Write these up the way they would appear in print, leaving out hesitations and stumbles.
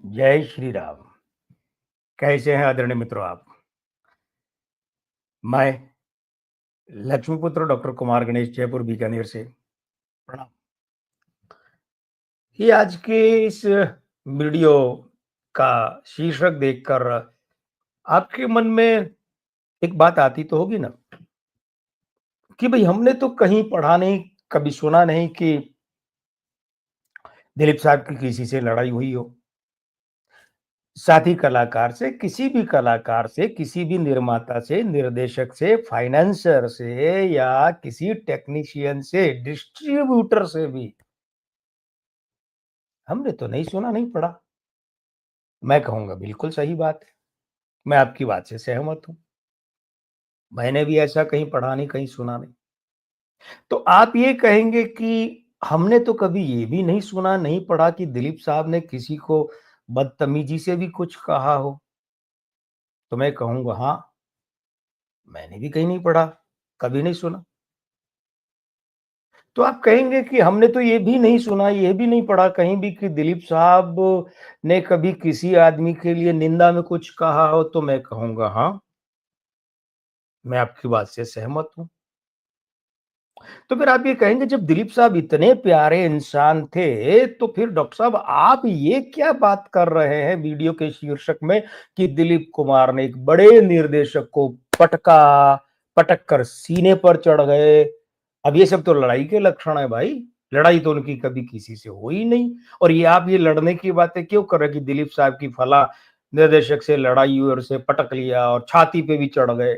जय श्री राम। कैसे हैं आदरणीय मित्रों आप? मैं लक्ष्मीपुत्र डॉक्टर कुमार गणेश जयपुर बीकानेर से प्रणाम। ये आज के इस वीडियो का शीर्षक देखकर आपके मन में एक बात आती तो होगी ना कि भाई हमने तो कहीं पढ़ा नहीं, कभी सुना नहीं कि दिलीप साहब की किसी से लड़ाई हुई हो। साथी कलाकार से, किसी भी कलाकार से, किसी भी निर्माता से, निर्देशक से, फाइनेंसर से या किसी टेक्नीशियन से, डिस्ट्रीब्यूटर से भी हमने तो नहीं सुना, नहीं पढ़ा। मैं कहूँगा बिल्कुल सही बात है। मैं आपकी बात से सहमत हूँ। मैंने भी ऐसा कहीं पढ़ा नहीं, कहीं सुना नहीं। तो आप ये कहेंगे कि हमने तो कभी ये भी नहीं सुना, नहीं पढ़ा कि दिलीप साहब ने किसी को बदतमीजी से भी कुछ कहा हो। तो मैं कहूँगा हाँ, मैंने भी कहीं नहीं पढ़ा, कभी नहीं सुना। तो आप कहेंगे कि हमने तो ये भी नहीं सुना, ये भी नहीं पढ़ा कहीं भी कि दिलीप साहब ने कभी किसी आदमी के लिए निंदा में कुछ कहा हो, तो मैं कहूँगा हाँ, मैं आपकी बात से सहमत हूँ। तो फिर आप ये कहेंगे जब दिलीप साहब इतने प्यारे इंसान थे, तो फिर डॉक्टर साहब आप ये क्या बात कर रहे हैं वीडियो के शीर्षक में कि दिलीप कुमार ने एक बड़े निर्देशक को पटक कर सीने पर चढ़ गए। अब ये सब तो लड़ाई के लक्षण है भाई। लड़ाई तो उनकी कभी किसी से हुई नहीं और ये आप ये लड़ने की बातें क्यों कर रहे हैं कि दिलीप साहब की फला निर्देशक से लड़ाई हुई और उसे पटक लिया और छाती पे भी चढ़ गए।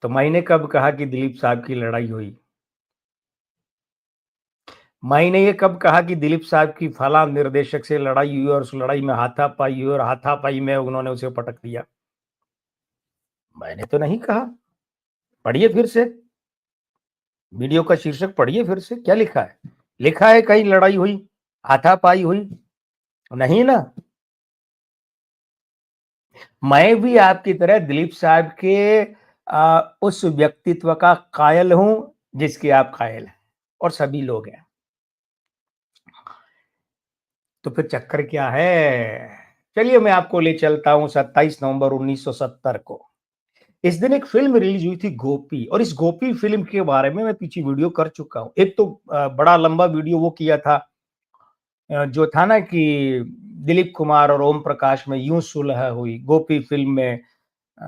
तो मैंने कब कहा कि दिलीप साहब की लड़ाई हुई? मैंने ये कब कहा कि दिलीप साहब की फला निर्देशक से लड़ाई हुई और उस लड़ाई में हाथापाई हुई और हाथापाई में उन्होंने उसे पटक दिया? मैंने तो नहीं कहा। पढ़िए फिर से, वीडियो का शीर्षक पढ़िए फिर से, क्या लिखा है? लिखा है कहीं लड़ाई हुई, हाथापाई हुई? नहीं ना। मैं भी आपकी तरह दिलीप साहब के उस व्यक्तित्व का कायल हूं जिसके आप कायल हैं और सभी लोग हैं। तो फिर चक्कर क्या है? चलिए मैं आपको ले चलता हूं 27 नवंबर 1970 को। इस दिन एक फ़िल्म रिलीज़ हुई थी गोपी और इस गोपी फ़िल्म के बारे में मैं पीछे वीडियो कर चुका हूँ। एक तो बड़ा लंबा वीडियो वो किया था जो था ना कि दिलीप कुमार और ओम प्रकाश में यूँ सुलह हुई। गोपी फ़िल्म में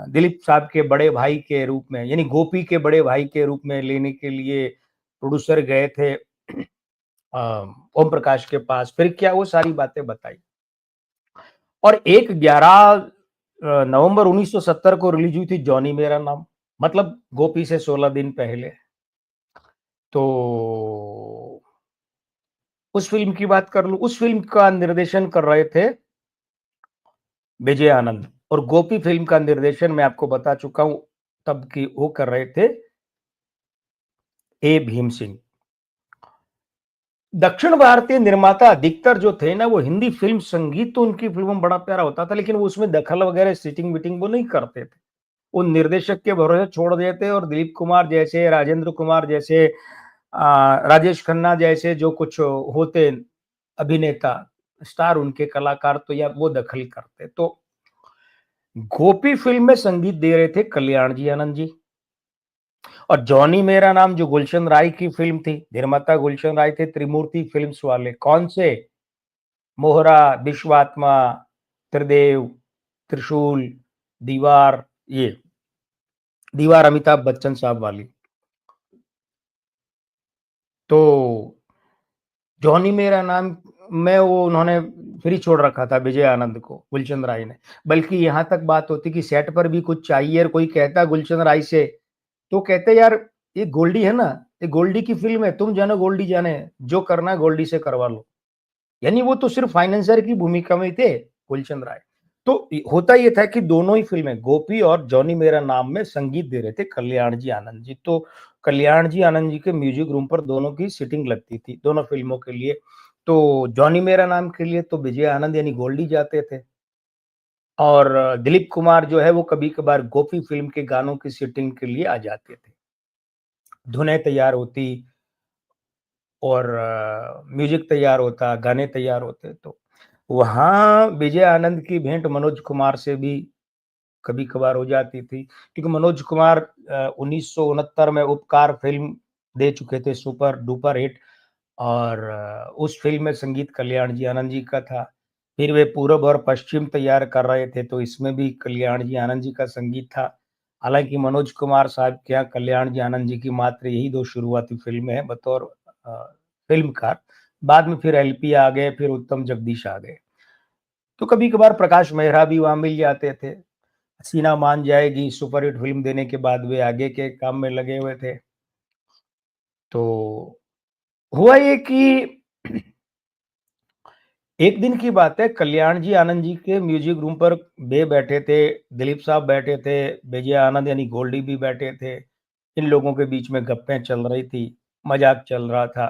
दिलीप साहब के बड़े भाई के रूप में यानी गोपी के बड़े भाई के रूप में लेने के लिए प्रोड्यूसर गए थे ओम प्रकाश के पास। फिर क्या वो सारी बातें बताई। और एक 11 नवंबर 1970 को रिलीज हुई थी जॉनी मेरा नाम, मतलब गोपी से 16 दिन पहले। तो उस फ़िल्म की बात कर लूँ, उस फ़िल्म का निर्देशन कर रहे थे विजय आनंद और गोपी फ़िल्म का निर्देशन मैं आपको बता चुका हूँ तब कि वो कर रहे थे ए भीम सिंह। दक्षिण भारतीय निर्माता अधिकतर जो थे ना वो हिंदी फ़िल्म संगीत तो उनकी फ़िल्मों में बड़ा प्यारा होता था लेकिन वो उसमें दखल वगैरह सीटिंग-वीटिंग वो नहीं करते थे। वो निर्देशक के भरोसे छोड़ देते और दिलीप कुमार जैसे, राजेंद्र कुमार जैसे राजेश खन्ना जैसे जो कुछ होते अभिनेता, स्टार उनके कलाकार तो या वो दखल करते। तो गोपी फ़िल्म में संगीत दे रहे थे कल्याण जी, आनंद जी और जॉनी मेरा नाम जो गुलशन राय की फ़िल्म थी, निर्माता गुलशन राय थे त्रिमूर्ति फ़िल्म्स वाले। कौन से? मोहरा, विश्वात्मा, त्रिदेव, त्रिशूल, दीवार ये दीवार अमिताभ बच्चन साहब वाली। तो जॉनी मेरा नाम में वो उन्होंने फ्री छोड़ रखा था विजय आनंद को, गुलशन राय ने। बल्कि यहाँ तक बात होती कि सेट पर भी कुछ चाहिए और कोई कहता गुलशन राय से, तो कहते यार ये गोल्डी है ना, ये गोल्डी की फ़िल्म है, तुम जानो गोल्डी जाने, जो करना है गोल्डी से करवा लो। यानी वो तो सिर्फ फाइनेंसर की भूमिका में थे गुलशन राय। तो होता ये था कि दोनों ही फिल्में गोपी और जॉनी मेरा नाम में संगीत दे रहे थे कल्याण जी आनंद जी। तो कल्याण जी आनंद जी के म्यूजिक रूम पर दोनों की सिटिंग लगती थी दोनों फिल्मों के लिए। तो जॉनी मेरा नाम के लिए तो विजय आनंद यानी गोल्डी जाते थे और दिलीप कुमार जो है वो कभी कभार गोपी फिल्म के गानों की सिटिंग के लिए आ जाते थे। धुनें तैयार होती, और म्यूजिक तैयार होता, गाने तैयार होते, तो वहाँ विजय आनंद की भेंट मनोज कुमार से भी कभी-कभार हो जाती थी, क्योंकि मनोज कुमार 1969 में उपकार फ़िल्म दे चुके थे सुपर डुपर हिट, और उस फ़िल्म में संगीत कल्याण जी आनंद जी का था। फिर वे पूरब और पश्चिम तैयार कर रहे थे, तो इसमें भी कल्याण जी आनंद जी का संगीत था। हालाँकि मनोज कुमार साहब के यहाँ कल्याण जी आनंद जी की मात्र यही 2 शुरुआती फ़िल्में हैं बतौर अ, फ़िल्मकार। बाद में फिर एलपी आ गए, फिर उत्तम जगदीश आ गए। तो कभी-कभार प्रकाश मेहरा भी वहाँ मिल जाते थे। हसीना मान जाएगी सुपरहिट फ़िल्म देने के बाद वे आगे के काम में लगे हुए थे। तो हुआ ये कि एक दिन की बात है, कल्याण जी आनंद जी के म्यूजिक रूम पर वे बैठे थे, दिलीप साहब बैठे थे, विजय आनंद यानी गोल्डी भी बैठे थे। इन लोगों के बीच में गप्पें चल रही थी, मज़ाक चल रहा था,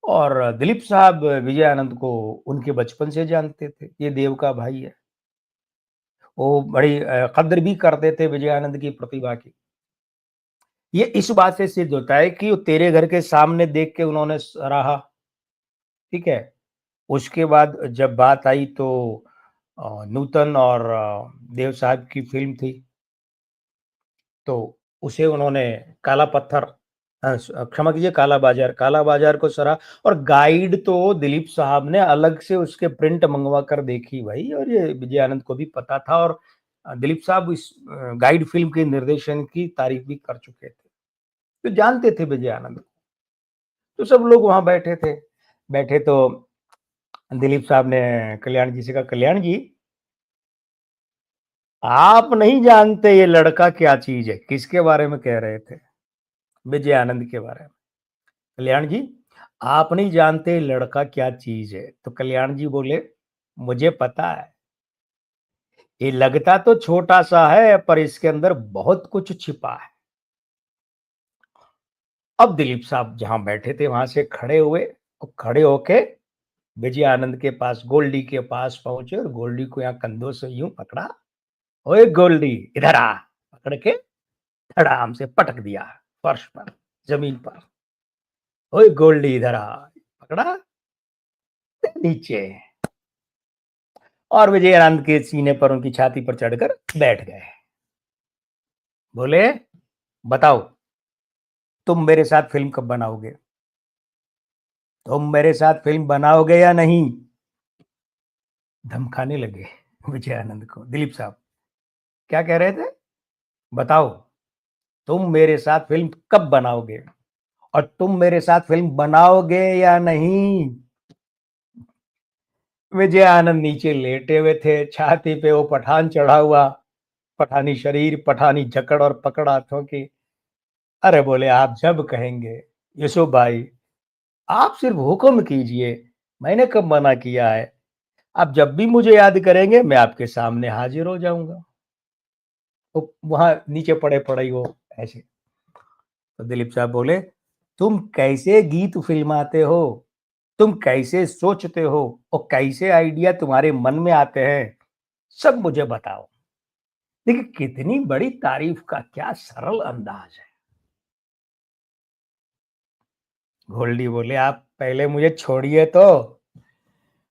और दिलीप साहब विजय आनंद को उनके बचपन से जानते थे, ये देव का भाई है। वो बड़ी कद्र भी करते थे विजय आनंद की प्रतिभा की। ये इस बात से सिद्ध होता है कि वो तेरे घर के सामने देख के उन्होंने सराहा, ठीक है? उसके बाद जब बात आई तो नूतन और देव साहब की फ़िल्म थी, तो उसे उन्होंने काला पत्थर क्षमा कीजिए काला बाज़ार को सराहा, और गाइड तो दिलीप साहब ने अलग से उसके प्रिंट मँगवा कर देखी भाई, और ये विजय आनंद को भी पता था, और दिलीप साहब इस गाइड फ़िल्म के निर्देशन की तारीफ़ भी कर चुके थे। तो जानते थे विजय आनंद को। तो सब लोग वहाँ बैठे थे। बैठे तो दिलीप साहब ने कल्याण जी से कहा, "कल्याण जी, आप नहीं जानते ये लड़का क्या चीज़ है।" किसके बारे में कह रहे थे? विजय आनंद के बारे में। कल्याण जी, आप नहीं जानते ये लड़का क्या चीज़ है। तो कल्याण जी बोले, "मुझे पता है। ये लगता तो छोटा-सा है, पर इसके अंदर बहुत कुछ छिपा है।" अब दिलीप साहब जहाँ बैठे थे वहाँ से खड़े हुए, और खड़े होके विजय आनंद के पास, गोल्डी के पास पहुँचे, और गोल्डी को यहाँ कंधों से यूँ पकड़ा, "ओए गोल्डी, इधर आ।" पकड़ के धड़ाम से पटक दिया फर्श पर, ज़मीन पर। "ओए गोल्डी, इधर आ।" पकड़ा, नीचे, और विजय आनंद के सीने पर, उनकी छाती पर चढ़कर बैठ गए। बोले, "बताओ, तुम मेरे साथ फ़िल्म कब बनाओगे? तुम मेरे साथ फ़िल्म बनाओगे या नहीं?" धमकाने लगे विजय आनंद को दिलीप साहब। क्या कह रहे थे? "बताओ, तुम मेरे साथ फ़िल्म कब बनाओगे? और तुम मेरे साथ फ़िल्म बनाओगे या नहीं?" विजय आनंद नीचे लेटे हुए थे, छाती पे वो पठान चढ़ा हुआ, पठानी शरीर, पठानी जकड़ और पकड़ हाथों की। अरे बोले, "आप जब कहेंगे, यूसुफ भाई, आप सिर्फ़ हुक्म कीजिए, मैंने कब मना किया है? आप जब भी मुझे याद करेंगे, मैं आपके सामने हाज़िर हो जाऊँगा।" तो वहाँ नीचे पड़े-पड़े ही वो ऐसे। तो दिलीप साहब बोले, "तुम कैसे गीत फ़िल्माते हो? तुम कैसे सोचते हो? और कैसे आइडिया तुम्हारे मन में आते हैं? सब मुझे बताओ।" देखिए, कितनी बड़ी तारीफ़ का क्या सरल अंदाज़ है। गोल्डी बोले, "आप पहले मुझे छोड़िए तो।"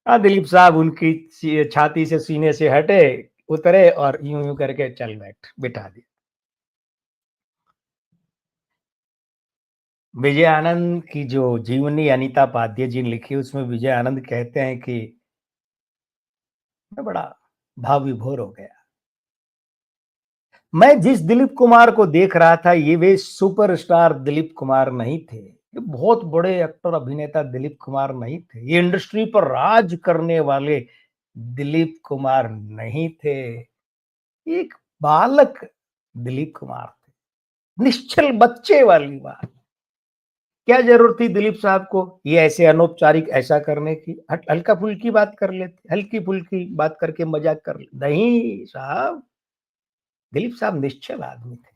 दिलीप साहब उनकी छाती से, सीने से हटे, उतरे, और यूँ-यूँ करके चल बिठा दिया। विजय आनंद की जो जीवनी अनीता पाध्य जी ने लिखी, उसमें विजय आनंद कहते हैं कि मैं बड़ा भाव विभोर हो गया। मैं जिस दिलीप कुमार को देख रहा था, ये वे सुपरस्टार दिलीप कुमार नहीं थे। ये बहुत बड़े एक्टर अभिनेता दिलीप कुमार नहीं थे। ये इंडस्ट्री पर राज करने वाले दिलीप कुमार नहीं थे। एक बालक दिलीप कुमार थे। निश्चल बच्चे वाली बात। क्या ज़रूरत थी दिलीप साहब को ये ऐसे अनौपचारिक ऐसा करने की? हल्का-फुल्की बात कर लेते, हल्की-फुल्की बात करके मज़ाक कर ले, नहीं साहब, दिलीप साहब निश्चल आदमी थे।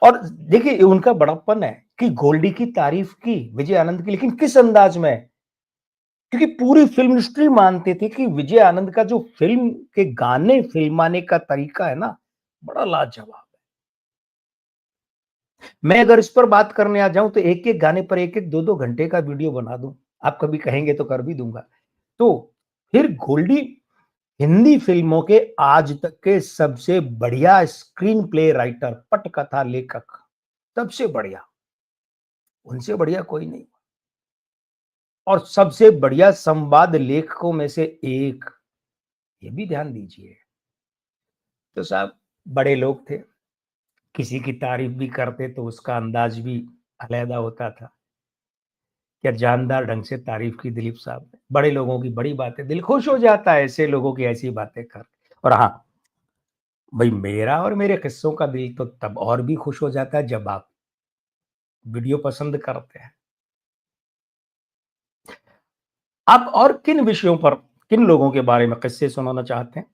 और देखिए, ये उनका बड़प्पन है कि गोल्डी की तारीफ़ की विजय आनंद की, लेकिन किस अंदाज़ में? क्योंकि पूरी फ़िल्म इंडस्ट्री मानती थी कि विजय आनंद का जो फ़िल्म के गाने फ़िल्माने का तरीका है ना, बड़ा लाजवाब। मैं अगर इस पर बात करने आ जाऊं तो एक एक गाने पर एक एक दो दो घंटे का वीडियो बना दूं, आप कभी कहेंगे तो कर भी दूंगा। तो फिर गोल्डी हिंदी फिल्मों के आज तक के सबसे बढ़िया स्क्रीन प्ले राइटर, पटकथा लेखक, सबसे बढ़िया, उनसे बढ़िया कोई नहीं। और सबसे बढ़िया संवाद लेखकों में से एक, ये भी ध्यान दीजिए। तो साहब बड़े लोग थे, किसी की तारीफ भी करते तो उसका अंदाज भी अलहदा होता था। क्या जानदार ढंग से तारीफ की दिलीप साहब ने, बड़े लोगों की बड़ी बातें, दिल खुश हो जाता है ऐसे लोगों की ऐसी बातें कर। और हाँ भाई, मेरा और मेरे किस्सों का दिल तो तब और भी खुश हो जाता है जब आप वीडियो पसंद करते हैं। आप और किन विषयों पर, किन लोगों के बारे में किस्से सुनाना चाहते हैं,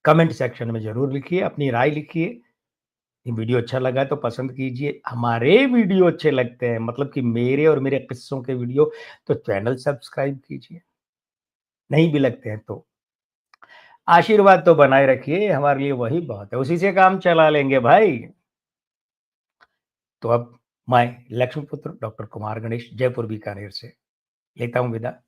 कमेंट सेक्शन में जरूर लिखिए, अपनी राय लिखिए। ये वीडियो अच्छा लगा तो पसंद कीजिए, हमारे वीडियो अच्छे लगते हैं मतलब कि मेरे और मेरे किस्सों के वीडियो, तो चैनल सब्सक्राइब कीजिए। नहीं भी लगते हैं तो आशीर्वाद तो बनाए रखिए, हमारे लिए वही बहुत है, उसी से काम चला लेंगे भाई। तो अब मैं लक्ष्मीपुत्र डॉक्टर कुमार गणेश, जयपुर बीकानेर से लेता हूं विदा।